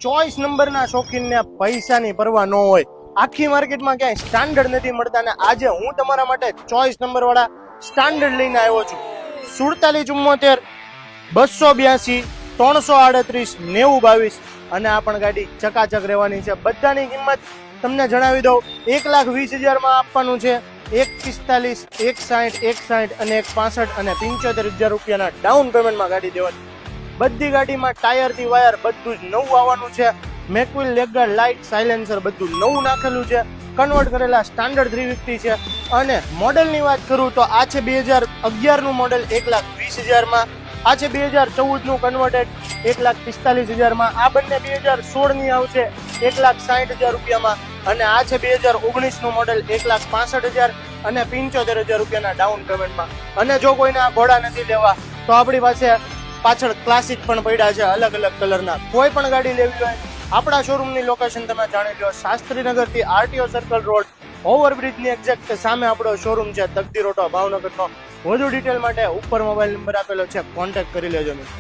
Choice નંબરના શોખીનને પૈસાની પરવા ન હોય, આખી માર્કેટમાં ક્યાંય સ્ટાન્ડર્ડ નથી મળતા ને આજે હું તમારા માટે ચોઈસ નંબર વાળા સ્ટાન્ડર્ડ લઈને આવ્યો છું. 4774 282 338 9022 અને આ પણ ગાડી ચકાચક રહેવાની છે. બધાની કિંમત તમને જણાવી દઉં, 1,20,000 માં આપવાનું છે. 1,45,000, 1,60,000, 1,60,000 અને 1,65,000 અને 75,000 રૂપિયાના ડાઉન પેમેન્ટમાં ગાડી દેવાની. બધી ગાડીમાં ટાયર થી વાયર બધું જ નવું આવવાનું છે. મેકવિલ, લેગગાર્ડ, લાઇટ, સાયલેન્સર બધું નવું નાખેલું છે. કન્વર્ટ કરેલા સ્ટાન્ડર્ડ 350 છે. અને મોડેલની વાત કરું તો આ છે 2011 નું મોડેલ 1,20,000 માં. આ છે 2014 નું કન્વર્ટેડ 1,45,000 માં. આ બંને 2016 ની આવશે 1,60,000 રૂપિયામાં. અને આ છે 2019 નું મોડેલ 1,65,000 અને 75,000 રૂપિયાના ડાઉન પેમેન્ટમાં. અને જો કોઈને આ ઘોડા નથી લેવા તો આપણી પાસે પાછળ ક્લાસિક પણ પડ્યા છે અલગ અલગ કલરના. કોઈ પણ ગાડી લેવી હોય આપણા શોરૂમની લોકેશન તમે જાણી લો, શાસ્ત્રીનગર થી RTO સર્કલ રોડ, ઓવરબ્રિજની એક્ઝેક્ટ સામે આપણો શોરૂમ છે તકદીર ઓટો ભાવનગરનો. વધુ ડિટેલ માટે ઉપર મોબાઈલ નંબર આપેલો છે, કોન્ટેક્ટ કરી લેજો મિત્રો.